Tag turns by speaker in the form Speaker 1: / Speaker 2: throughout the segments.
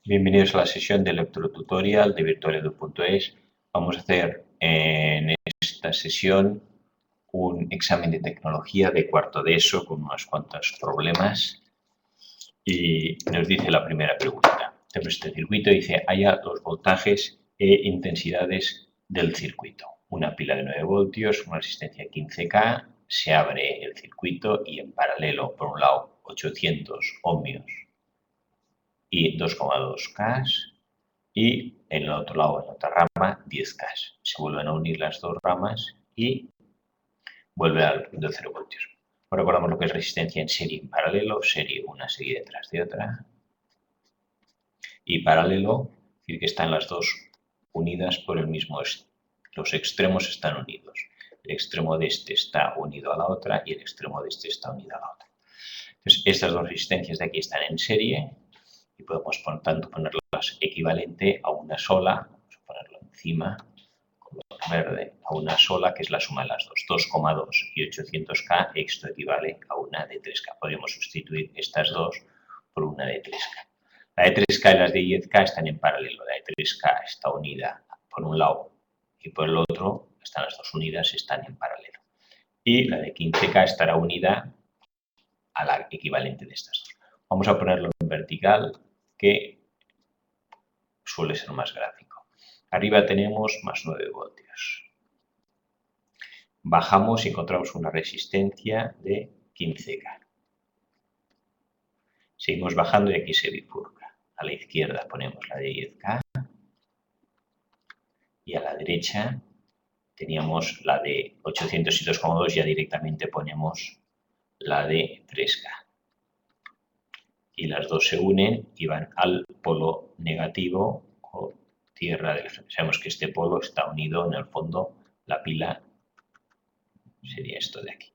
Speaker 1: Bienvenidos a la sesión de electrotutorial de virtualedu.es. Vamos a hacer en esta sesión un examen de tecnología de cuarto de ESO con unos cuantos problemas. Y nos dice la primera pregunta. Tenemos este circuito y dice, haya los voltajes e intensidades del circuito. Una pila de 9 voltios, una resistencia 15K, se abre el circuito y en paralelo, por un lado, 800 ohmios y 2,2K y en el otro lado, en la otra rama, 10K. Se vuelven a unir las dos ramas y vuelve al punto de 0 voltios. Ahora recordamos lo que es resistencia en serie y en paralelo, serie una serie detrás de otra y paralelo, es decir, que están las dos unidas por el mismo eje. Los extremos están unidos. El extremo de este está unido a la otra y el extremo de este está unido a la otra. Entonces, estas dos resistencias de aquí están en serie y podemos, por tanto, ponerlas equivalente a una sola, vamos a ponerlo encima, color verde, a una sola, que es la suma de las dos, 2,2 y 800K, esto equivale a una de 3K. Podríamos sustituir estas dos por una de 3K. La de 3K y las de 10K están en paralelo, la de 3K está unida por un lado y por el otro, están las dos unidas, están en paralelo. Y la de 15K estará unida a la equivalente de estas dos. Vamos a ponerlo en vertical, que suele ser más gráfico. Arriba tenemos más 9 voltios. Bajamos y encontramos una resistencia de 15K. Seguimos bajando y aquí se bifurca. A la izquierda ponemos la de 10K y a la derecha teníamos la de 800 y 2,2, ya directamente ponemos la de 3K. Y las dos se unen y van al polo negativo o tierra del eje. Sabemos que este polo está unido en el fondo, la pila sería esto de aquí.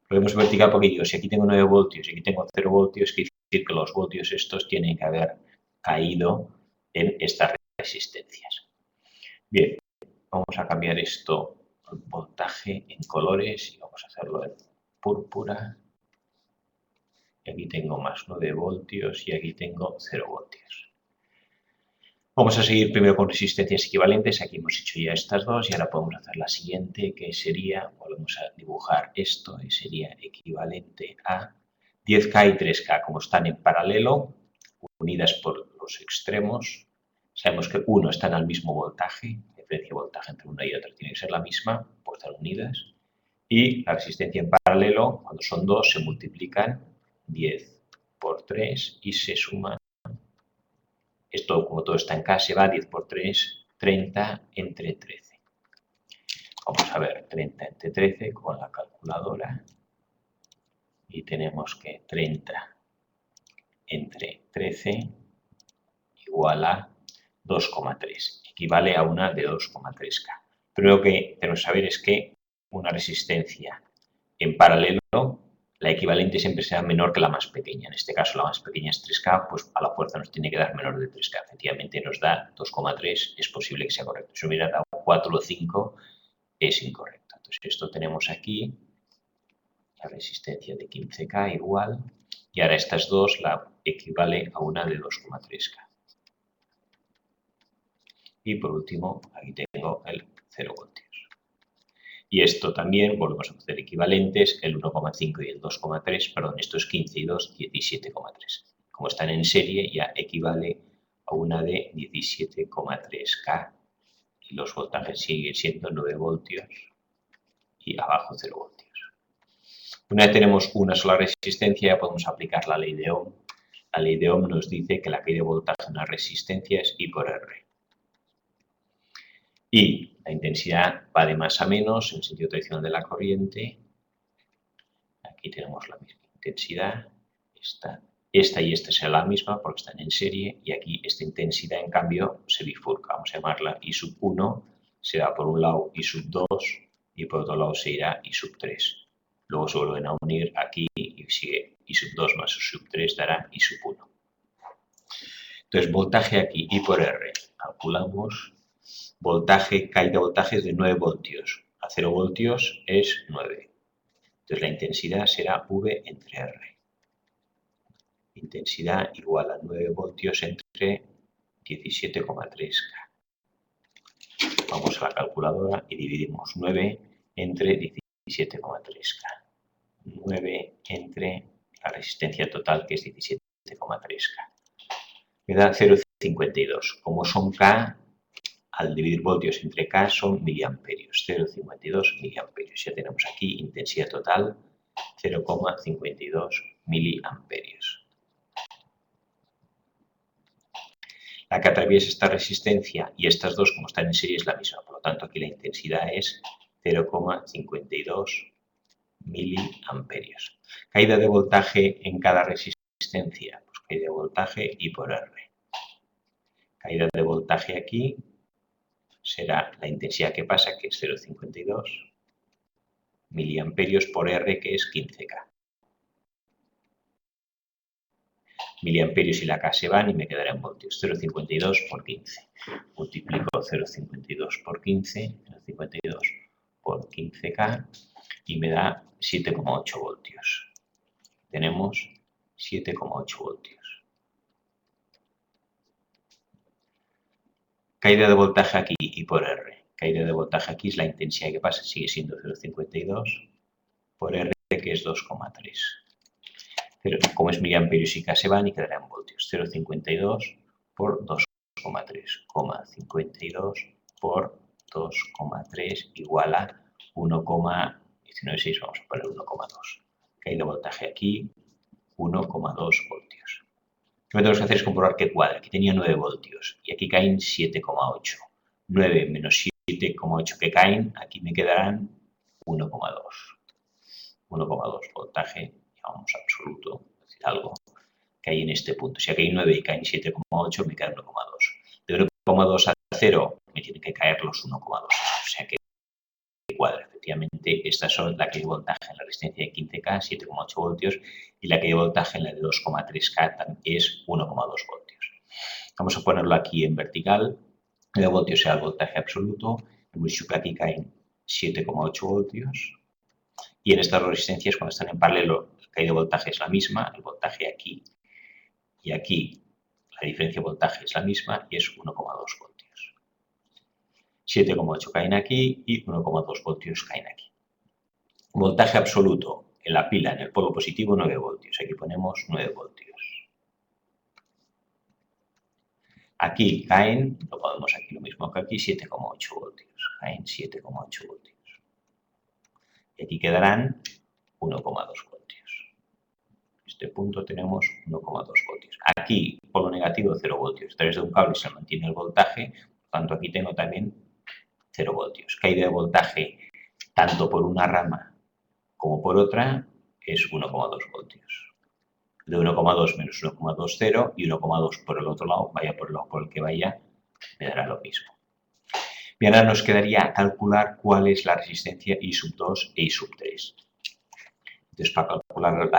Speaker 1: Lo vemos vertical porque digo, si aquí tengo 9 voltios y aquí tengo 0 voltios, quiere decir que los voltios estos tienen que haber caído en estas resistencias. Bien, vamos a cambiar esto, el voltaje en colores, y vamos a hacerlo en púrpura. Y aquí tengo más 9 voltios y aquí tengo 0 voltios. Vamos a seguir primero con resistencias equivalentes. Aquí hemos hecho ya estas dos y ahora podemos hacer la siguiente, que sería, volvemos a dibujar esto, y sería equivalente a 10K y 3K. Como están en paralelo, unidas por los extremos, sabemos que uno están al mismo voltaje, la diferencia de voltaje entre una y otra tiene que ser la misma, por estar unidas. Y la resistencia en paralelo, cuando son dos, se multiplican 10 por 3 y se suman. Esto, como todo está en K, se va 10 por 3, 30 entre 13. Vamos a ver 30 entre 13 con la calculadora. Y tenemos que 30 entre 13 igual a 2,3. Equivale a una de 2,3K. Pero lo que tenemos que saber es que una resistencia en paralelo, la equivalente siempre será menor que la más pequeña. En este caso, la más pequeña es 3K, pues a la fuerza nos tiene que dar menor de 3K. Efectivamente, nos da 2,3, es posible que sea correcto. Si hubiera dado 4 o 5, es incorrecto. Entonces, esto tenemos aquí, la resistencia de 15K igual, y ahora estas dos la equivale a una de 2,3K. Y por último, aquí tengo el 0 voltios. Y esto también, volvemos a hacer equivalentes, el 1,5 y el 2,3, perdón, esto es 15 y 2, 17,3. Como están en serie, ya equivale a una de 17,3K y los voltajes siguen siendo 9 voltios y abajo 0 voltios. Una vez tenemos una sola resistencia, ya podemos aplicar la ley de Ohm. La ley de Ohm nos dice que la caída de voltaje en una resistencia es I por R. Y la intensidad va de más a menos en el sentido tradicional de la corriente. Aquí tenemos la misma intensidad. Esta y esta será la misma porque están en serie. Y aquí esta intensidad, en cambio, se bifurca. Vamos a llamarla I sub 1. Se va por un lado I sub 2 y por otro lado se irá I sub 3. Luego se vuelven a unir aquí y sigue I sub 2 más I sub 3 dará I sub 1. Entonces, voltaje aquí, I por R. Calculamos. Voltaje, caída de voltaje de 9 voltios. A 0 voltios es 9. Entonces, la intensidad será V entre R. Intensidad igual a 9 voltios entre 17,3K. Vamos a la calculadora y dividimos 9 entre 17,3K. 9 entre la resistencia total, que es 17,3K. Me da 0,52. Como son K, al dividir voltios entre K son miliamperios. 0,52 miliamperios. Ya tenemos aquí intensidad total 0,52 miliamperios. La que atraviesa esta resistencia y estas dos, como están en serie, es la misma. Por lo tanto, aquí la intensidad es 0,52 miliamperios. Caída de voltaje en cada resistencia. Pues caída de voltaje I por R. Caída de voltaje aquí será la intensidad que pasa, que es 0,52 miliamperios por R, que es 15K. Miliamperios y la K se van y me quedará en voltios. 0,52 por 15. Multiplico 0,52 por 15, 0,52 por 15K y me da 7,8 voltios. Tenemos 7,8 voltios. Caída de voltaje aquí I por R. Caída de voltaje aquí es la intensidad que pasa, sigue siendo 0,52 por R, que es 2,3. Pero como es miliamperios y K se van y quedará en voltios. 0,52 por 2,3, 52 por 2,3 igual a 1,196, vamos a poner 1,2. Caída de voltaje aquí, 1,2 voltios. Lo que tenemos que hacer es comprobar que cuadra. Aquí tenía 9 voltios y aquí caen 7,8. 9 menos 7,8 que caen, aquí me quedarán 1,2. 1,2 voltaje, llamamos absoluto, es decir, algo que hay en este punto. Si aquí hay 9 y caen 7,8, me queda 1,2. De 1,2 a 0 me tienen que caer los 1,2. O sea que cuadra. Efectivamente, estas son la que hay voltaje en la resistencia de 15K, 7,8 voltios, y la que hay voltaje en la de 2,3K es 1,2 voltios. Vamos a ponerlo aquí en vertical. El voltio será el voltaje absoluto. Hemos dicho que aquí caen 7,8 voltios. Y en estas resistencias, cuando están en paralelo, la caída de voltaje es la misma, el voltaje aquí y aquí, la diferencia de voltaje es la misma y es 1,2 voltios. 7,8 caen aquí y 1,2 voltios caen aquí. Voltaje absoluto en la pila, en el polo positivo, 9 voltios. Aquí ponemos 9 voltios. Aquí caen, lo ponemos aquí lo mismo que aquí, 7,8 voltios. Caen 7,8 voltios. Y aquí quedarán 1,2 voltios. En este punto tenemos 1,2 voltios. Aquí, polo negativo, 0 voltios. A través de un cable se mantiene el voltaje, por tanto aquí tengo también 0 voltios. Caída de voltaje tanto por una rama como por otra es 1,2 voltios. De 1,2 menos 1,2, 0, y 1,2 por el otro lado, vaya por el lado por el que vaya, me dará lo mismo. Y ahora nos quedaría calcular cuál es la resistencia I sub 2 e I sub 3. Entonces, para calcular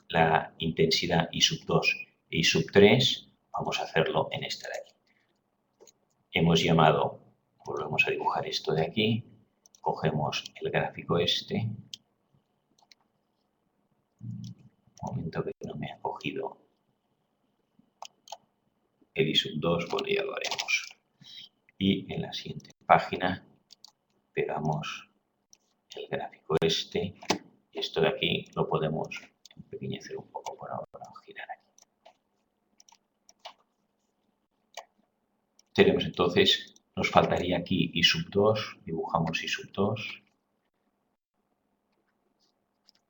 Speaker 1: la intensidad I sub 2 e I sub 3, vamos a hacerlo en esta de aquí. Hemos llamado, volvemos a dibujar esto de aquí, cogemos el gráfico este. Un momento que no me ha cogido el I sub 2, bueno, ya lo haremos. Y en la siguiente página pegamos el gráfico este. Y esto de aquí lo podemos empequeñecer un poco por ahora, girar aquí. Tenemos entonces, nos faltaría aquí I sub 2, dibujamos I sub 2,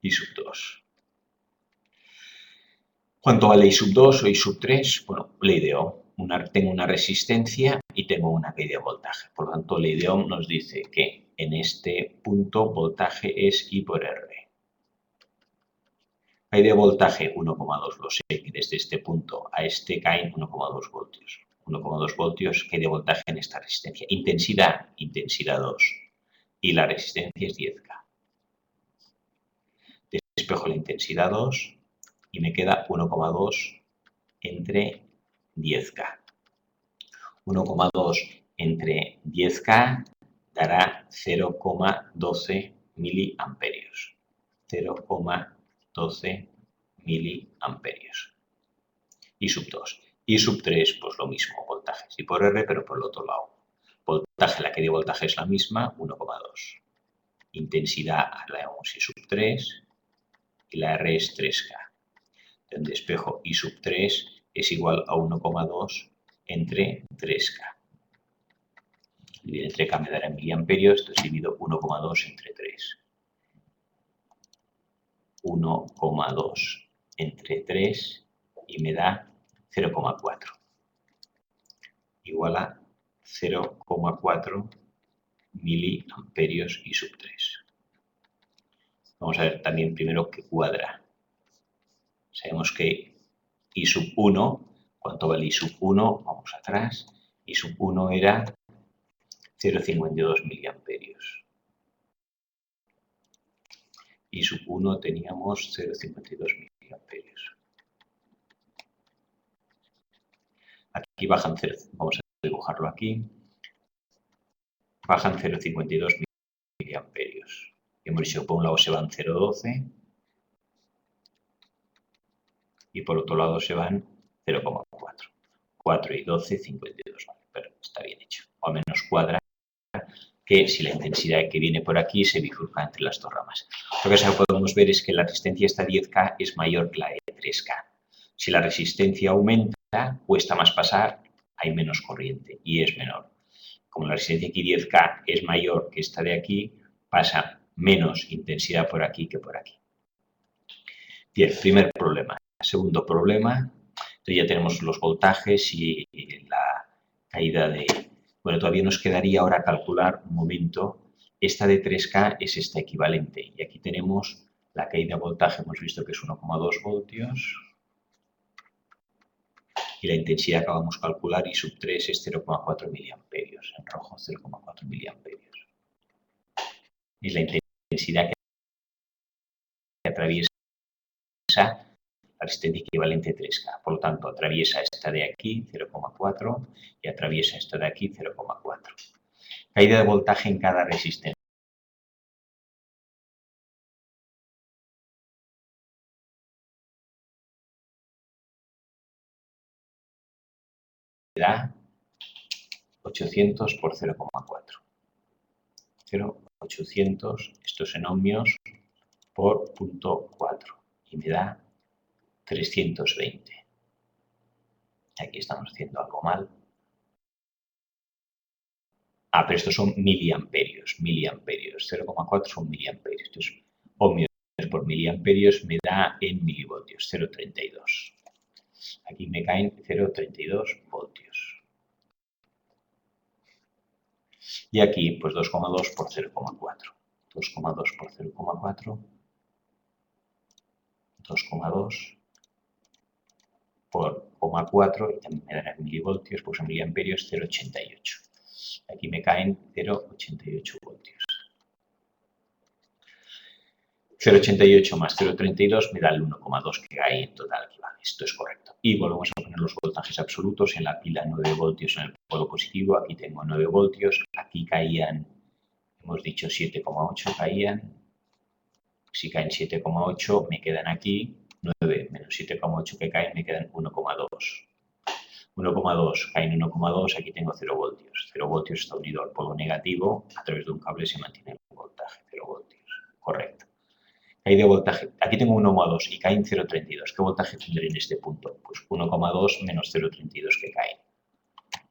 Speaker 1: I sub 2. ¿Cuánto vale I sub 2 o I sub 3? Bueno, ley de Ohm. Tengo una resistencia y tengo una caída de voltaje. Por lo tanto, ley de Ohm nos dice que en este punto voltaje es I por R. Caída de voltaje 1,2, lo sé, que desde este punto a este caen 1,2 voltios. 1,2 voltios caída de voltaje en esta resistencia. Intensidad, intensidad 2. Y la resistencia es 10K. Despejo la intensidad 2 y me queda 1,2 entre 10K. 1,2 entre 10K dará 0,12 miliamperios. 0,12 miliamperios. I sub 2. I sub 3, pues lo mismo, voltaje voltajes. Y por R, pero por el otro lado. Voltaje, la caída de voltaje es la misma, 1,2. Intensidad la llamamos I sub 3 y la R es 3K. El despejo I sub 3 es igual a 1,2 entre 3K. Dividir entre K me dará en miliamperios, entonces divido 1,2 entre 3. 1,2 entre 3 y me da 0,4. Igual a 0,4 miliamperios I sub 3. Vamos a ver también primero qué cuadra. Sabemos que I sub 1, ¿cuánto vale I sub 1? Vamos atrás. I sub 1 era 0,52 miliamperios. I sub 1 teníamos 0,52 miliamperios. Aquí bajan 0, vamos a dibujarlo aquí. Bajan 0,52 miliamperios. Hemos dicho que por un lado se van 0,12 y por otro lado se van 0,4. 4 y 12, 52. Vale, pero está bien hecho. O al menos cuadra que si la intensidad que viene por aquí se bifurca entre las dos ramas. Lo que podemos ver es que la resistencia esta 10K es mayor que la de 3K. Si la resistencia aumenta, cuesta más pasar, hay menos corriente y es menor. Como la resistencia aquí 10K es mayor que esta de aquí, pasa menos intensidad por aquí que por aquí. Bien, primer problema. Segundo problema, entonces ya tenemos los voltajes y la caída de... Bueno, todavía nos quedaría ahora calcular un momento. Esta de 3K es esta equivalente. Y aquí tenemos la caída de voltaje, hemos visto que es 1,2 voltios. Y la intensidad que acabamos de calcular, I sub 3, es 0,4 miliamperios. En rojo, 0,4 miliamperios. Es la intensidad que atraviesa la resistencia equivalente 3K. Por lo tanto, atraviesa esta de aquí, 0,4, y atraviesa esta de aquí, 0,4. Caída de voltaje en cada resistencia. Da 800 por 0,4. 0,800, esto es en ohmios, por 0,4. Y me da 320. Aquí estamos haciendo algo mal. Ah, pero estos son miliamperios. 0,4 son miliamperios. Entonces, ohmios por miliamperios me da en milivoltios, 0,32. Aquí me caen 0,32 voltios. Y aquí, pues 2,2 por 0,4. 2,2 por 0,4. 2,2 por 0,4, y también me darán milivoltios, pues en miliamperios 0,88. Aquí me caen 0,88 voltios. 0,88 más 0,32 me da el 1,2 que hay en total. Vale, esto es correcto. Y volvemos a poner los voltajes absolutos. En la pila 9 voltios en el polo positivo. Aquí tengo 9 voltios. Aquí caían, hemos dicho 7,8 caían. Si caen 7,8 me quedan aquí 9 menos 7,8 que caen me quedan 1,2. 1,2 caen 1,2, aquí tengo 0 voltios. 0 voltios está unido al polo negativo, a través de un cable se mantiene el voltaje, 0 voltios. Correcto. Caída de voltaje, aquí tengo 1,2 y caen 0,32. ¿Qué voltaje tendré en este punto? Pues 1,2 menos 0,32 que caen.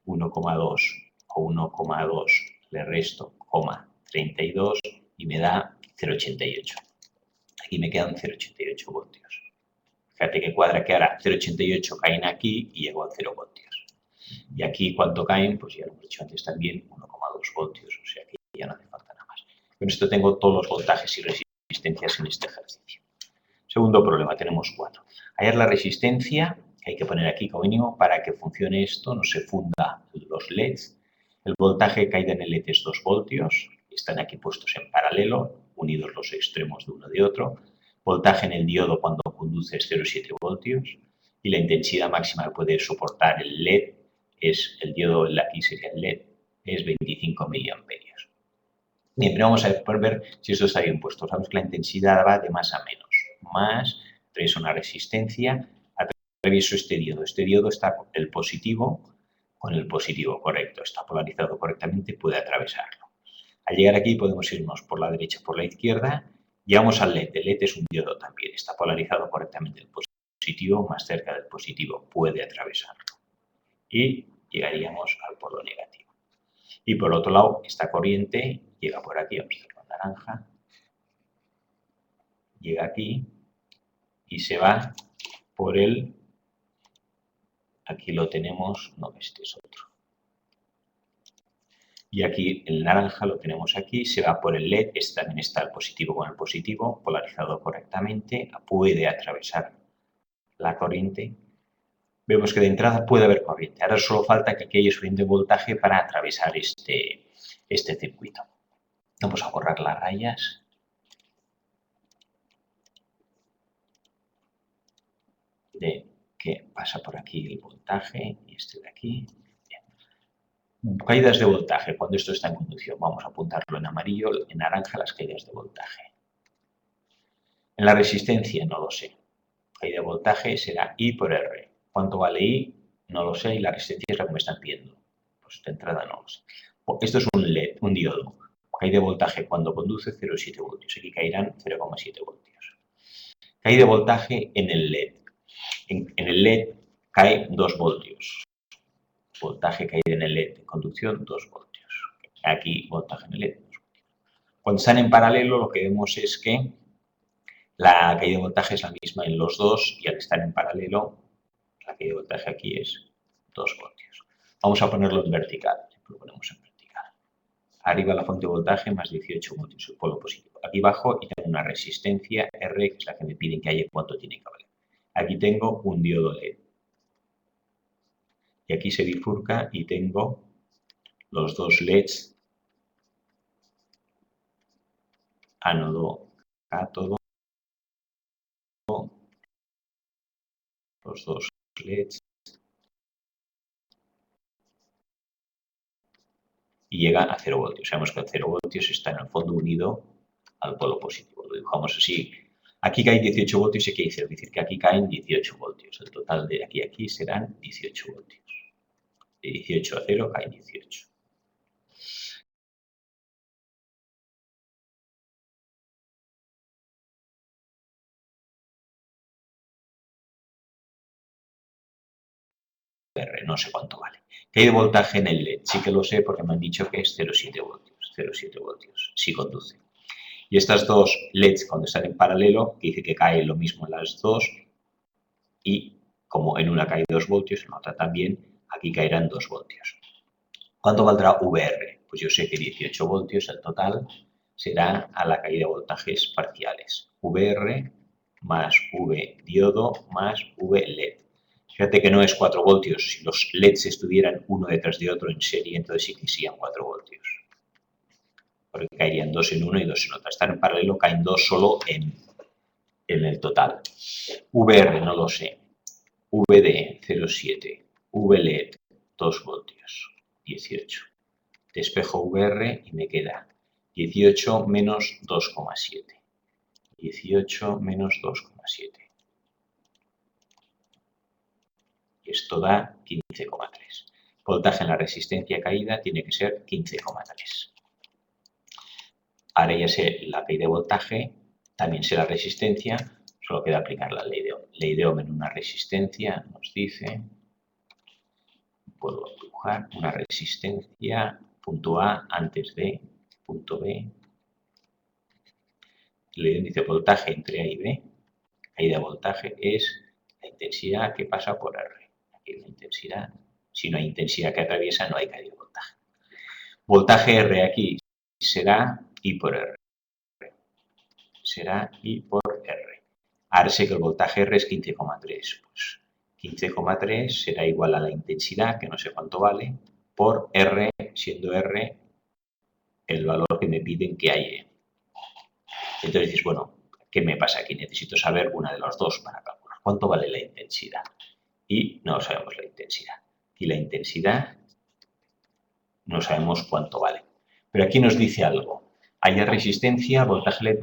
Speaker 1: 1,2 o 1,2 le resto, 32 y me da 0,88. Aquí me quedan 0,88 voltios. Fíjate que cuadra que ahora 0,88 caen aquí y llego a 0 voltios. Y aquí, ¿cuánto caen? Pues ya lo hemos dicho antes también, 1,2 voltios. O sea que ya no hace falta nada más. Con esto tengo todos los voltajes y resistencias en este ejercicio. Segundo problema, tenemos 4. Hallar la resistencia, que hay que poner aquí como mínimo, para que funcione esto, no se funda los LEDs. El voltaje de caída en el LED es 2 voltios. Están aquí puestos en paralelo, unidos los extremos de uno de otro. Voltaje en el diodo cuando conduce es 0,7 voltios. Y la intensidad máxima que puede soportar el LED es, el diodo aquí sería el LED, es 25 miliamperios. Bien, pero vamos a ver si esto está bien puesto. Sabemos que la intensidad va de más a menos. Más, atravieso una resistencia, atravieso este diodo. Este diodo está el positivo, con el positivo, correcto, está polarizado correctamente, puede atravesarlo. Al llegar aquí podemos irnos por la derecha, por la izquierda, llegamos al LED. El LED es un diodo también, está polarizado correctamente el positivo, más cerca del positivo, puede atravesarlo. Y llegaríamos al polo negativo. Y por otro lado, esta corriente llega por aquí, vamos a hacerlo en naranja, llega aquí y se va por el, aquí lo tenemos, no, este es otro. Y aquí el naranja lo tenemos aquí, se va por el LED, este también está el positivo con el positivo, polarizado correctamente, puede atravesar la corriente. Vemos que de entrada puede haber corriente. Ahora solo falta que aquí haya suficiente voltaje para atravesar este circuito. Vamos a borrar las rayas. De que pasa por aquí el voltaje y este de aquí. Caídas de voltaje, cuando esto está en conducción, vamos a apuntarlo en amarillo, en naranja las caídas de voltaje. En la resistencia no lo sé. Caída de voltaje será I por R. ¿Cuánto vale I? No lo sé y la resistencia es la que me están pidiendo. Pues de entrada no lo sé. Esto es un LED, un diodo. Caída de voltaje cuando conduce 0,7 voltios. Aquí caerán 0,7 voltios. Caída de voltaje en el LED. En el LED cae 2 voltios. Voltaje caída en el LED de conducción, 2 voltios. Aquí, voltaje en el LED, 2 voltios. Cuando están en paralelo, lo que vemos es que la caída de voltaje es la misma en los dos y al estar en paralelo, la caída de voltaje aquí es 2 voltios. Vamos a ponerlo en vertical. Lo ponemos en vertical. Arriba la fuente de voltaje más 18 voltios, el polo positivo. Aquí abajo y tengo una resistencia R, que es la que me piden que haya cuánto tiene que valer. Aquí tengo un diodo LED. Y aquí se bifurca y tengo los dos LEDs, ánodo, cátodo, los dos LEDs, y llega a 0 voltios. Sabemos que el 0 voltios está en el fondo unido al polo positivo. Lo dibujamos así. Aquí caen 18 voltios y aquí hay 0, es decir, que aquí caen 18 voltios. El total de aquí a aquí serán 18 voltios. De 18 a 0 caen 18. No sé cuánto vale. ¿Qué hay de voltaje en el LED? Sí que lo sé porque me han dicho que es 0,7 voltios. 0,7 voltios, si conduce. Y estas dos LEDs, cuando están en paralelo, que dice que cae lo mismo en las dos, y como en una cae 2 voltios, en otra también, aquí caerán 2 voltios. ¿Cuánto valdrá VR? Pues yo sé que 18 voltios el total será a la caída de voltajes parciales. VR más V diodo más V LED. Fíjate que no es 4 voltios. Si los LEDs estuvieran uno detrás de otro en serie, entonces sí que serían 4 voltios. Porque caerían 2 en uno y 2 en otro. Están en paralelo, caen 2 solo en el total. VR no lo sé. VD 0,7. VLED 2 voltios. 18. Despejo VR y me queda 18 menos 2,7. 18 menos 2,7. Y esto da 15,3. Voltaje en la resistencia caída tiene que ser 15,3. Ahora ya sé la caída de voltaje, también sé la resistencia, solo queda aplicar la ley de Ohm. Ley de Ohm en una resistencia nos dice, puedo dibujar una resistencia, punto A antes de punto B. Ley de Ohm dice voltaje entre A y B. Caída de voltaje es la intensidad que pasa por R. Aquí la intensidad, si no hay intensidad que atraviesa, no hay caída de voltaje. Voltaje R aquí será I por R. Será I por R. Ahora sé que el voltaje R es 15,3. Pues 15,3 será igual a la intensidad, que no sé cuánto vale, por R, siendo R el valor que me piden que haya. Entonces dices, bueno, ¿qué me pasa aquí? Necesito saber una de las dos para calcular. ¿Cuánto vale la intensidad? Y no sabemos la intensidad. Y la intensidad no sabemos cuánto vale. Pero aquí nos dice algo. Haya resistencia, voltaje LED,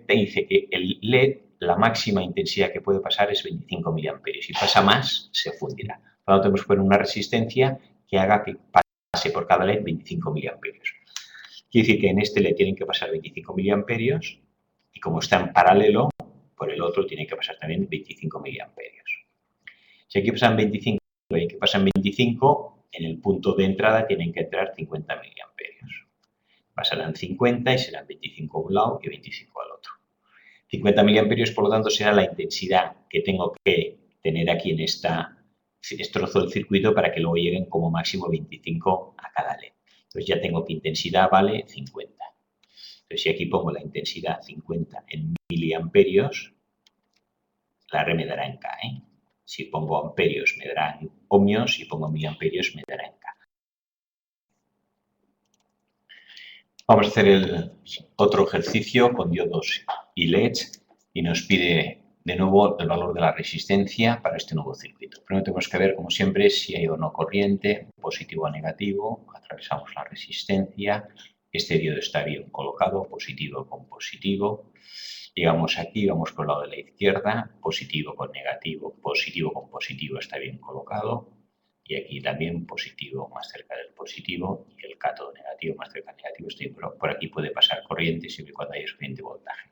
Speaker 1: te dice que el LED, la máxima intensidad que puede pasar es 25 mA. Si pasa más, se fundirá. Por lo tanto, tenemos que poner una resistencia que haga que pase por cada LED 25 miliamperios. Quiere decir que en este LED tienen que pasar 25 miliamperios y como está en paralelo, por el otro tiene que pasar también 25 miliamperios. Si aquí pasan 25 y aquí pasan 25, en el punto de entrada tienen que entrar 50 miliamperios. Pasarán 50 y serán 25 a un lado y 25 al otro. 50 miliamperios, por lo tanto, será la intensidad que tengo que tener aquí en este trozo del circuito para que luego lleguen como máximo 25 a cada LED. Entonces ya tengo que intensidad vale 50. Entonces si aquí pongo la intensidad 50 en miliamperios, la R me dará en K, ¿eh? Si pongo amperios me dará en ohmios, si pongo miliamperios me dará en K. Vamos a hacer el otro ejercicio con diodos y LEDs y nos pide de nuevo el valor de la resistencia para este nuevo circuito. Primero tenemos que ver, como siempre, si hay o no corriente, positivo o negativo. Atravesamos la resistencia. Este diodo está bien colocado, positivo con positivo. Llegamos aquí, vamos por el lado de la izquierda, positivo con positivo está bien colocado. Y aquí también positivo más cerca del positivo y el cátodo negativo más cerca del negativo. Por aquí puede pasar corriente siempre y cuando haya suficiente voltaje.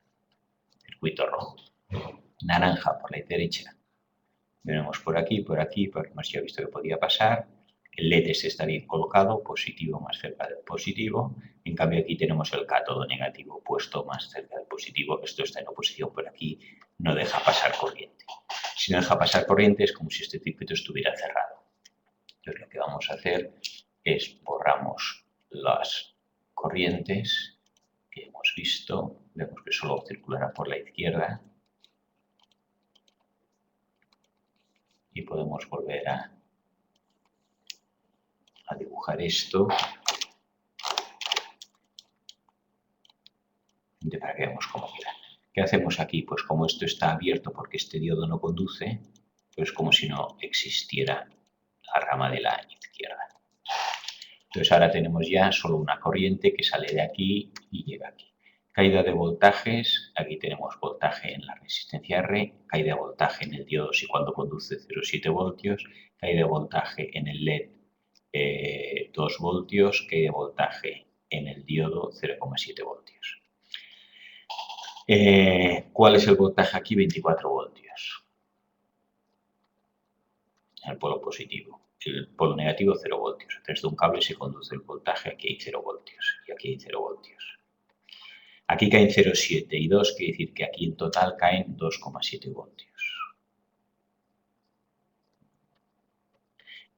Speaker 1: Circuito rojo. Naranja por la derecha. Venimos por aquí, porque hemos ya visto que podía pasar. El LED está bien colocado, positivo más cerca del positivo. En cambio aquí tenemos el cátodo negativo puesto más cerca del positivo. Esto está en oposición por aquí, no deja pasar corriente. Si no deja pasar corriente es como si este circuito estuviera cerrado. Entonces lo que vamos a hacer es borramos las corrientes que hemos visto. Vemos que solo circulará por la izquierda. Y podemos volver a dibujar esto para que veamos cómo queda. ¿Qué hacemos aquí? Pues como esto está abierto porque este diodo no conduce, pues como si no existiera la rama de la izquierda. Entonces ahora tenemos ya solo una corriente que sale de aquí y llega aquí. Caída de voltajes, aquí tenemos voltaje en la resistencia R, caída de voltaje en el diodo si cuando conduce 0,7 voltios, caída de voltaje en el LED 2 voltios, caída de voltaje en el diodo 0,7 voltios. ¿Cuál es el voltaje aquí? 24 voltios. El polo positivo. El polo negativo 0 voltios. A través de un cable se conduce el voltaje, aquí hay 0 voltios y aquí hay 0 voltios. Aquí caen 0,7 y 2, quiere decir que aquí en total caen 2,7 voltios.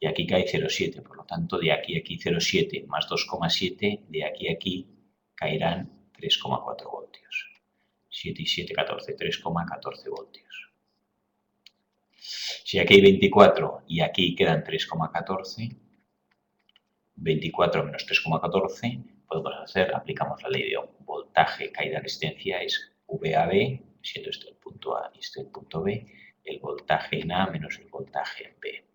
Speaker 1: Y aquí cae 0,7, por lo tanto de aquí a aquí 0,7 más 2,7, de aquí a aquí caerán 3,4 voltios. 7 y 7, 14, 3,14 voltios. Si aquí hay 24 y aquí quedan 3,14, 24 menos 3,14, podemos hacer, aplicamos la ley de Ohm. Voltaje, caída de resistencia es VAB, siendo este el punto A y este el punto B, el voltaje en A menos el voltaje en B.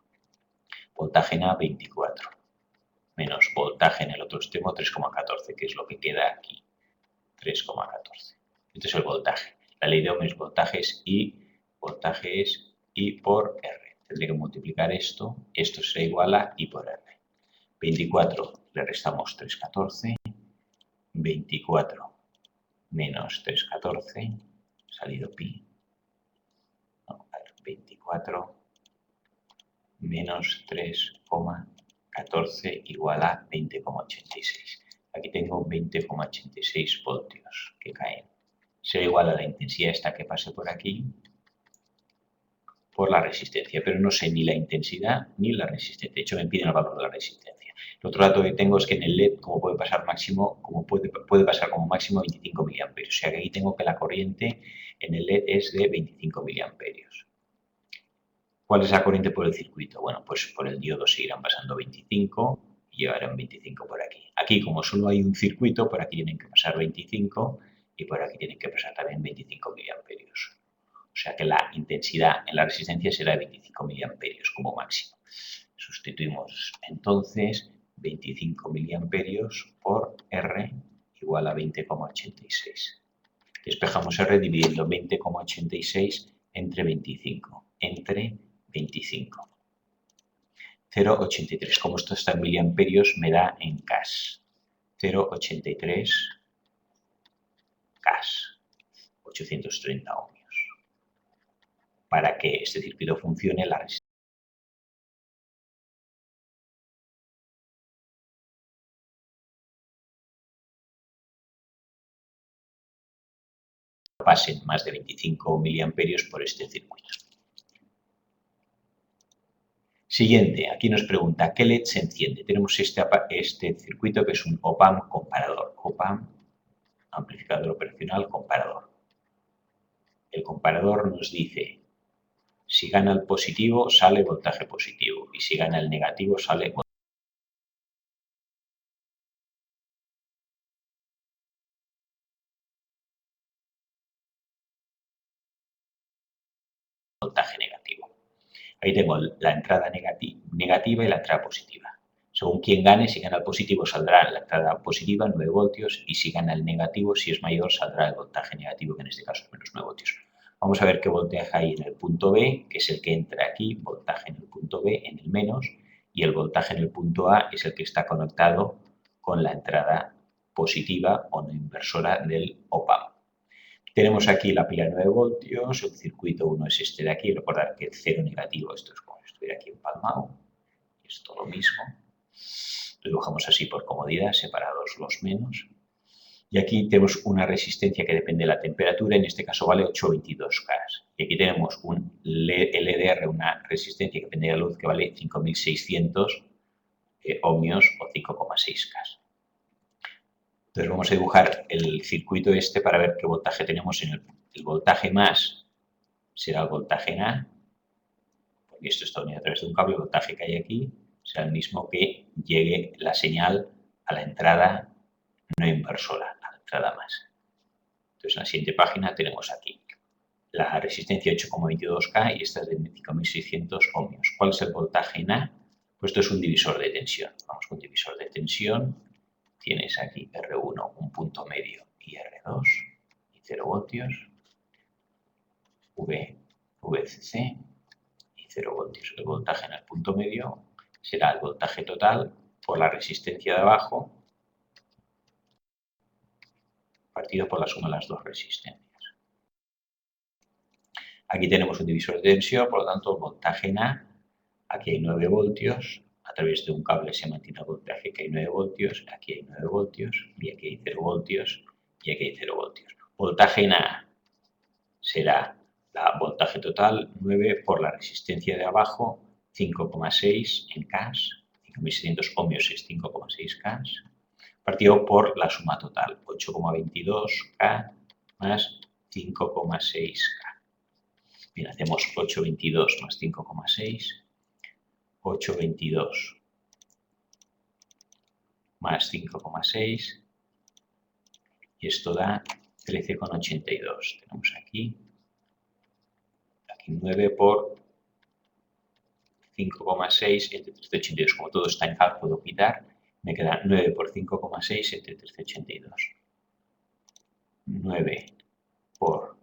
Speaker 1: Voltaje en A, 24, menos voltaje en el otro extremo, 3,14, que es lo que queda aquí, 3,14. Este es el voltaje. La ley de Ohm es voltajes I por R. Tendré que multiplicar esto será igual a I por R. 24 le restamos 3,14, 24 menos 3,14, salido pi, 24 menos 3,14 igual a 20,86. Aquí tengo 20,86 voltios que caen. Será igual a la intensidad esta que pase por aquí por la resistencia, pero no sé ni la intensidad ni la resistencia. De hecho, me piden el valor de la resistencia. El otro dato que tengo es que en el LED, como puede pasar como máximo 25 miliamperios. O sea que aquí tengo que la corriente en el LED es de 25 miliamperios. ¿Cuál es la corriente por el circuito? Bueno, pues por el diodo seguirán pasando 25 y llevarán 25 por aquí. Aquí, como solo hay un circuito, por aquí tienen que pasar 25 y por aquí tienen que pasar también 25 miliamperios. O sea que la intensidad en la resistencia será de 25 miliamperios como máximo. Sustituimos entonces 25 miliamperios por R igual a 20,86. Despejamos R dividiendo 20,86 entre 25. Entre 25. 0,83. Como esto está en miliamperios, me da en CAS. 0,83 CAS. 830 ohmios. Para que este circuito funcione, la resistencia pasen más de 25 miliamperios por este circuito. Siguiente, aquí nos pregunta, ¿qué LED se enciende? Tenemos este circuito que es un op-amp comparador. Op-amp, amplificador operacional, comparador. El comparador nos dice, si gana el positivo, sale voltaje positivo. Y si gana el negativo, sale voltaje negativo. Ahí tengo la entrada negativa y la entrada positiva. Según quien gane, si gana el positivo saldrá la entrada positiva, 9 voltios, y si gana el negativo, si es mayor, saldrá el voltaje negativo, que en este caso es menos 9 voltios. Vamos a ver qué voltaje hay en el punto B, que es el que entra aquí, voltaje en el punto B, en el menos, y el voltaje en el punto A es el que está conectado con la entrada positiva o no inversora del op-amp. Tenemos aquí la pila 9 voltios, el circuito 1 es este de aquí, recordad que el 0 negativo, esto es como si estuviera aquí empalmado, esto lo mismo. Lo dibujamos así por comodidad, separados los menos. Y aquí tenemos una resistencia que depende de la temperatura, en este caso vale 822 K. Y aquí tenemos un LDR, una resistencia que depende de la luz, que vale 5600 ohmios o 5,6 K. Entonces vamos a dibujar el circuito este para ver qué voltaje tenemos en el voltaje más será el voltaje en A, porque esto está unido a través de un cable, el voltaje que hay aquí será el mismo que llegue la señal a la entrada no inversora, a la entrada más. Entonces en la siguiente página tenemos aquí la resistencia 8,22K y esta es de 5.600 ohmios. ¿Cuál es el voltaje en A? Pues esto es un divisor de tensión. Vamos con divisor de tensión. Tienes aquí R1, un punto medio, y R2, y 0 voltios, VCC, y 0 voltios. El voltaje en el punto medio será el voltaje total por la resistencia de abajo partido por la suma de las dos resistencias. Aquí tenemos un divisor de tensión, por lo tanto, el voltaje en A, aquí hay 9 voltios, a través de un cable se mantiene el voltaje, que hay 9 voltios, aquí hay 9 voltios, y aquí hay 0 voltios, y aquí hay 0 voltios. Voltaje en A será la voltaje total, 9 por la resistencia de abajo, 5,6 en K, 5.600 ohmios es 5,6 K, partido por la suma total, 8,22K más 5,6K. Bien, hacemos 8,22 más 5,6, 8,22 más 5,6, y esto da 13,82. Tenemos aquí 9 por 5,6 entre 13,82. Como todo está en K, puedo quitar. Me queda 9 por 5,6 entre 13,82. 9 por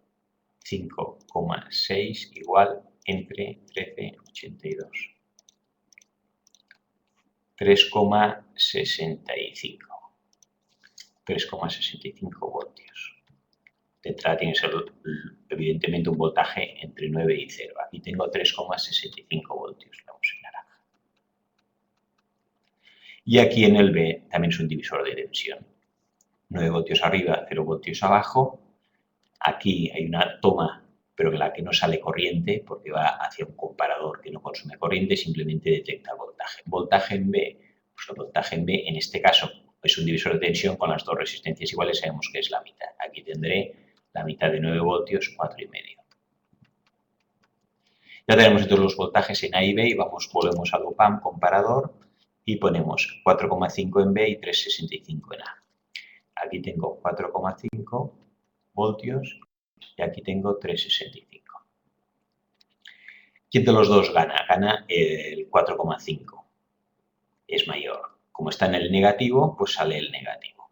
Speaker 1: 5,6 igual entre 13,82. 3,65. 3,65 voltios. De entrada tienes evidentemente un voltaje entre 9 y 0. Aquí tengo 3,65 voltios. Lo vamos en naranja. Y aquí en el B también es un divisor de tensión. 9 voltios arriba, 0 voltios abajo. Aquí hay una toma, pero en la que no sale corriente, porque va hacia un comparador que no consume corriente, simplemente detecta voltaje. Voltaje en B, pues el voltaje en B, en este caso, es un divisor de tensión con las dos resistencias iguales, sabemos que es la mitad. Aquí tendré la mitad de 9 voltios, 4,5. Ya tenemos entonces los voltajes en A y B y volvemos al op-amp comparador y ponemos 4,5 en B y 3,65 en A. Aquí tengo 4,5 voltios y aquí tengo 3,65. ¿Quién de los dos gana? Gana el 4,5. Es mayor. Como está en el negativo, pues sale el negativo.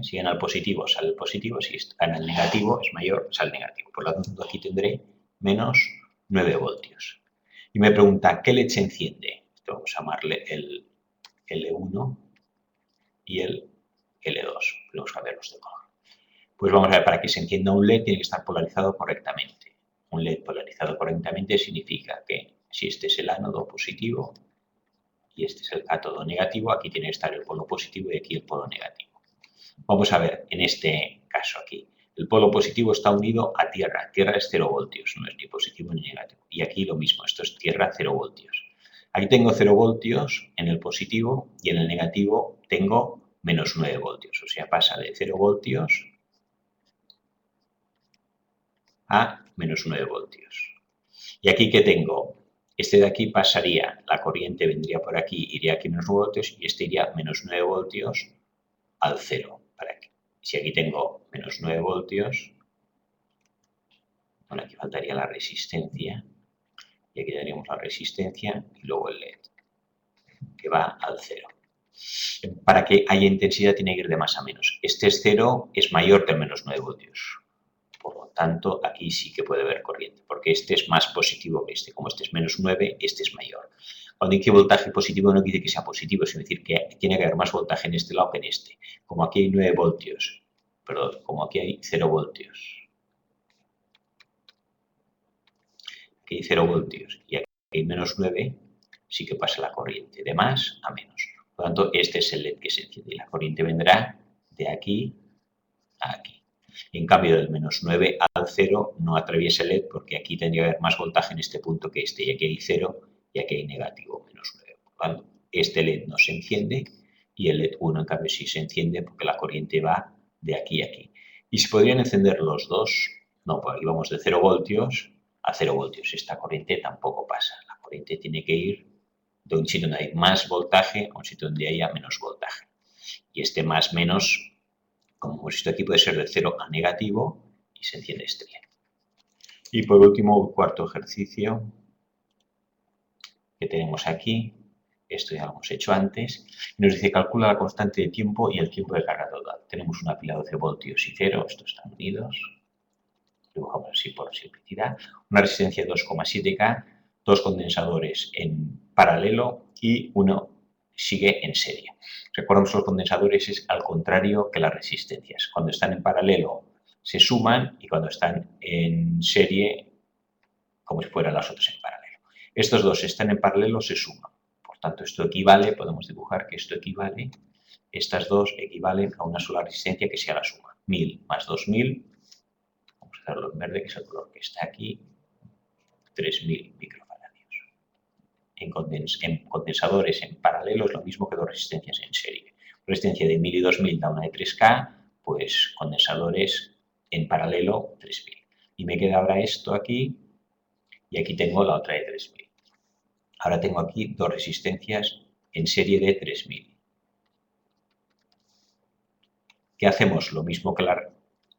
Speaker 1: Si gana el positivo, sale el positivo. Si gana el negativo, es mayor, sale el negativo. Por lo tanto, aquí tendré menos 9 voltios. Y me pregunta, ¿qué LED se enciende? que vamos a llamarle el L1 y el L2. Podemos cambiarlos de color. Pues vamos a ver, para que se encienda un LED tiene que estar polarizado correctamente. Un LED polarizado correctamente significa que si este es el ánodo positivo y este es el cátodo negativo, aquí tiene que estar el polo positivo y aquí el polo negativo. Vamos a ver, en este caso aquí, el polo positivo está unido a tierra. Tierra es 0 voltios, no es ni positivo ni negativo. Y aquí lo mismo, esto es tierra 0 voltios. Aquí tengo 0 voltios en el positivo y en el negativo tengo menos 9 voltios. O sea, pasa de 0 voltios a menos 9 voltios. Y aquí, ¿qué tengo? Este de aquí pasaría, la corriente vendría por aquí, iría aquí menos 9 voltios y este iría menos 9 voltios al 0. Para aquí. Si aquí tengo menos 9 voltios, bueno, aquí faltaría la resistencia, y aquí tendríamos la resistencia y luego el LED, que va al 0. Para que haya intensidad tiene que ir de más a menos. Este es 0, es mayor que el menos 9 voltios. Por lo tanto, aquí sí que puede haber corriente, porque este es más positivo que este. Como este es menos 9, este es mayor. Cuando dice voltaje positivo no quiere decir que sea positivo, sino decir que tiene que haber más voltaje en este lado que en este. Como aquí hay 9 voltios, perdón, como aquí hay 0 voltios. Aquí hay 0 voltios y aquí hay menos 9, sí que pasa la corriente de más a menos. Por lo tanto, este es el LED que se enciende y la corriente vendrá de aquí a aquí. En cambio, del menos 9 al 0 no atraviesa el LED porque aquí tendría que haber más voltaje en este punto que este. Y aquí hay 0 y aquí hay negativo, menos 9. Por lo tanto, este LED no se enciende y el LED 1 en cambio sí se enciende porque la corriente va de aquí a aquí. ¿Y se podrían encender los dos? No, pues aquí vamos de 0 voltios a 0 voltios. Esta corriente tampoco pasa. La corriente tiene que ir de un sitio donde hay más voltaje a un sitio donde haya menos voltaje. Y este más menos, como hemos visto aquí, puede ser de 0 a negativo y se enciende este LED. Y por último, cuarto ejercicio que tenemos aquí, esto ya lo hemos hecho antes, nos dice calcula la constante de tiempo y el tiempo de carga total. Tenemos una pila de 12 voltios y 0, estos están unidos, dibujamos así por simplicidad, una resistencia de 2,7K, dos condensadores en paralelo y uno sigue en serie. Recordemos que los condensadores es al contrario que las resistencias. Cuando están en paralelo se suman y cuando están en serie, como si fueran las otras en paralelo. Estos dos están en paralelo, se suman. Por tanto, esto equivale, podemos dibujar que esto equivale, estas dos equivalen a una sola resistencia que sea la suma. 1000 más 2000, vamos a hacerlo en verde, que es el color que está aquí, 3000 microfaradios. En condensadores en paralelo es lo mismo que dos resistencias en serie. Resistencia de 1000 y 2000 da una de 3K, pues condensadores en paralelo 3000. Y me queda ahora esto aquí, y aquí tengo la otra de 3000. Ahora tengo aquí dos resistencias en serie de 3000. ¿Qué hacemos? Lo mismo que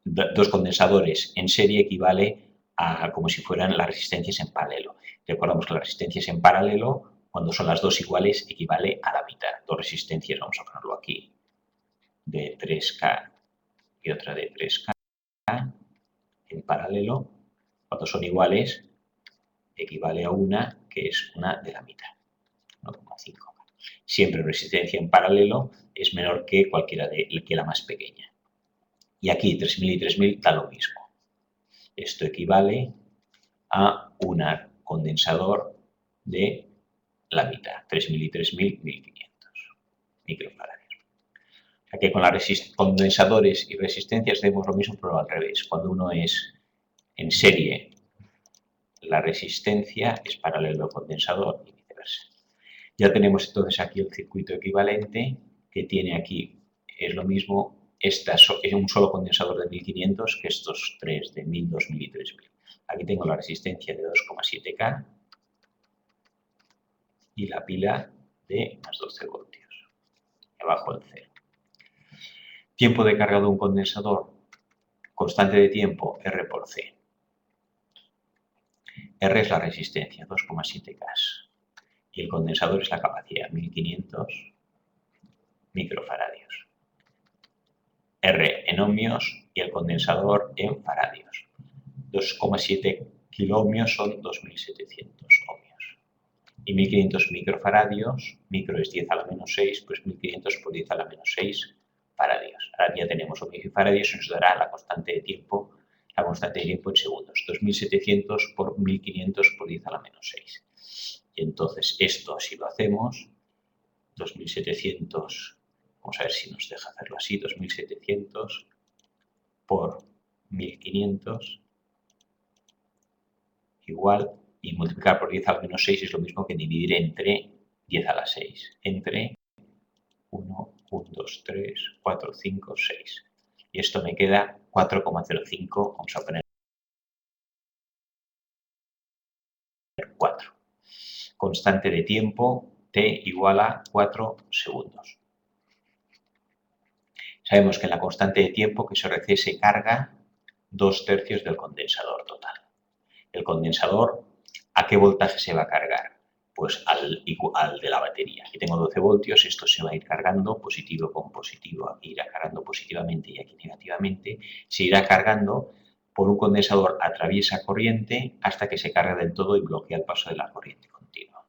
Speaker 1: dos condensadores en serie equivale a como si fueran las resistencias en paralelo. Recordamos que las resistencias en paralelo, cuando son las dos iguales, equivale a la mitad. Dos resistencias, vamos a ponerlo aquí, de 3K y otra de 3K en paralelo, cuando son iguales, equivale a una que es una de la mitad, 1,5. Siempre resistencia en paralelo es menor que cualquiera que la más pequeña. Y aquí 3000 y 3000 da lo mismo. Esto equivale a un condensador de la mitad, 3000 y 3000, 1500 microfaradios. O sea que con los condensadores y resistencias tenemos lo mismo, pero al revés. Cuando uno es en serie, la resistencia es paralelo al condensador y viceversa. Ya tenemos entonces aquí el circuito equivalente que tiene aquí, es lo mismo, es un solo condensador de 1500 que estos tres de 1000, 2000 y 3000. Aquí tengo la resistencia de 2,7K y la pila de más 12 voltios. Y abajo el 0. Tiempo de carga de un condensador, constante de tiempo, R por C. R es la resistencia, 2,7K. Y el condensador es la capacidad, 1500 microfaradios. R en ohmios y el condensador en faradios. 2,7 kiloohmios son 2700 ohmios. y 1500 microfaradios, micro es 10 a la menos 6, pues 1500 por 10 a la menos 6 faradios. Ahora ya tenemos un microfaradios y nos dará la constante de tiempo en segundos. 2700 por 1500 por 10 a la menos 6. Y entonces esto, si lo hacemos, 2700, vamos a ver si nos deja hacerlo así, 2700 por 1500 igual, y multiplicar por 10 a la menos 6 es lo mismo que dividir entre 10 a la 6. Entre 1, 2, 3, 4, 5, 6. Y esto me queda 4,05, vamos a poner 4. Constante de tiempo, t igual a 4 segundos. Sabemos que en la constante de tiempo que SRC se carga 2/3 del condensador total. El condensador, ¿a qué voltaje se va a cargar? Pues al de la batería. Aquí tengo 12 voltios, esto se va a ir cargando positivo con positivo, irá cargando positivamente y aquí negativamente. Se irá cargando por un condensador, atraviesa corriente hasta que se carga del todo y bloquea el paso de la corriente continua.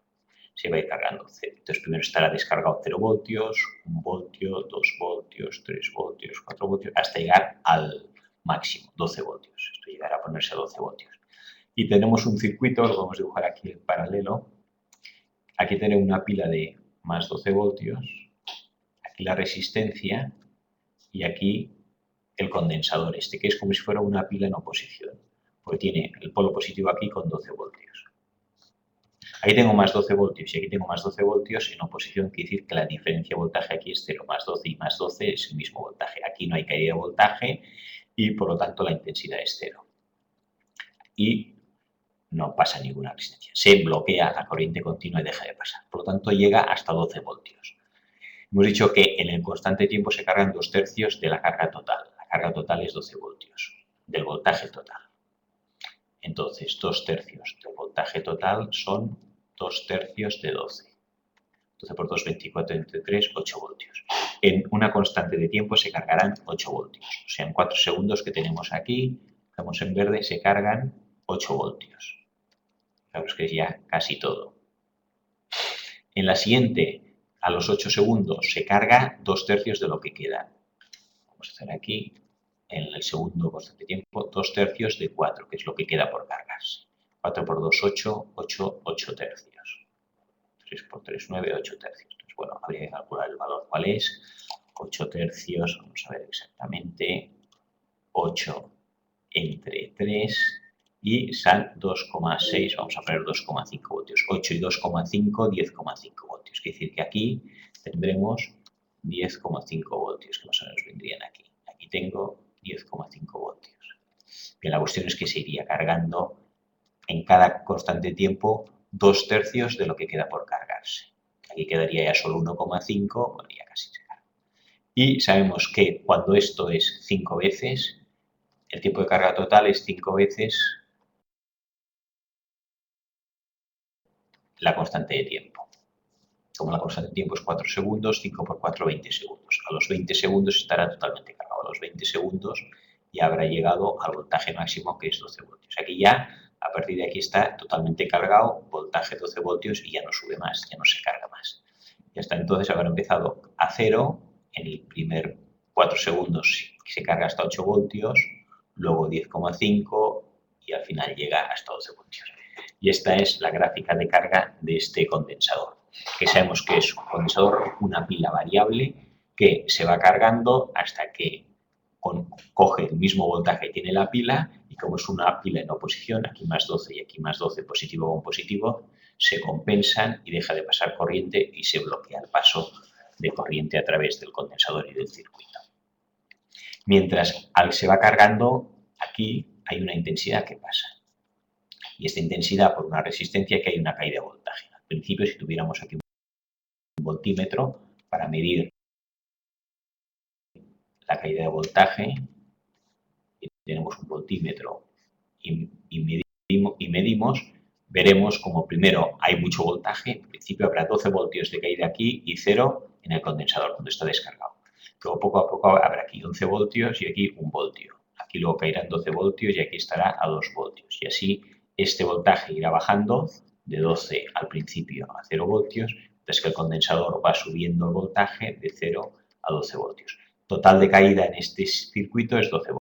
Speaker 1: Se va a ir cargando. Entonces primero estará descargado 0 voltios, 1 voltio, 2 voltios, 3 voltios, 4 voltios, hasta llegar al máximo, 12 voltios. Esto llegará a ponerse a 12 voltios. Y tenemos un circuito, lo vamos a dibujar aquí en paralelo. Aquí tenemos una pila de más 12 voltios, aquí la resistencia y aquí el condensador este, que es como si fuera una pila en oposición, porque tiene el polo positivo aquí con 12 voltios. Aquí tengo más 12 voltios y aquí tengo más 12 voltios en oposición, quiere decir que la diferencia de voltaje aquí es 0, más 12 y más 12 es el mismo voltaje. Aquí no hay caída de voltaje y por lo tanto la intensidad es 0. Y no pasa ninguna resistencia. Se bloquea la corriente continua y deja de pasar. Por lo tanto, llega hasta 12 voltios. Hemos dicho que en el constante tiempo se cargan 2/3 de la carga total. La carga total es 12 voltios, del voltaje total. Entonces, 2/3 del voltaje total son 2/3 de 12. 12 por 2, 24 entre 3, 8 voltios. En una constante de tiempo se cargarán 8 voltios. O sea, en 4 segundos que tenemos aquí, estamos en verde, se cargan 8 voltios. Fijaros que es ya casi todo. En la siguiente, a los 8 segundos, se carga 2/3 de lo que queda. Vamos a hacer aquí, en el segundo constante de tiempo, 2/3 de 4, que es lo que queda por cargarse. 4 por 2, 8, 8, 8 tercios. 3 por 3, 9, 8 tercios. Entonces, bueno, habría que calcular el valor cuál es. 8 tercios, vamos a ver exactamente, 8 entre 3, y sal 2,6, vamos a poner 2,5 voltios. 8 y 2,5, 10,5 voltios. Quiere decir que aquí tendremos 10,5 voltios, que más o menos vendrían aquí. Aquí tengo 10,5 voltios. Bien, la cuestión es que se iría cargando en cada constante tiempo 2/3 de lo que queda por cargarse. Aquí quedaría ya solo 1,5, bueno, ya casi se carga. Y sabemos que cuando esto es 5 veces, el tiempo de carga total es 5 veces la constante de tiempo. Como la constante de tiempo es 4 segundos, 5 por 4, 20 segundos. A los 20 segundos estará totalmente cargado. A los 20 segundos ya habrá llegado al voltaje máximo, que es 12 voltios. Aquí ya, a partir de aquí está totalmente cargado, voltaje 12 voltios y ya no sube más, ya no se carga más. Y hasta entonces habrá empezado a 0, en el primer 4 segundos se carga hasta 8 voltios, luego 10,5 y al final llega hasta 12 voltios. Y esta es la gráfica de carga de este condensador, que sabemos que es un condensador, una pila variable que se va cargando hasta que coge el mismo voltaje que tiene la pila y como es una pila en oposición, aquí más 12 y aquí más 12, positivo con positivo, se compensan y deja de pasar corriente y se bloquea el paso de corriente a través del condensador y del circuito. Mientras se va cargando, aquí hay una intensidad que pasa. Y esta intensidad por una resistencia que hay una caída de voltaje. Al principio, si tuviéramos aquí un voltímetro para medir la caída de voltaje, y tenemos un voltímetro y medimos, veremos como primero hay mucho voltaje, en principio habrá 12 voltios de caída aquí y 0 en el condensador donde está descargado. Luego poco a poco habrá aquí 11 voltios y aquí 1 voltio. Aquí luego caerán 12 voltios y aquí estará a 2 voltios. Y así este voltaje irá bajando de 12 al principio a 0 voltios, entonces que el condensador va subiendo el voltaje de 0 a 12 voltios. Total de caída en este circuito es 12 voltios.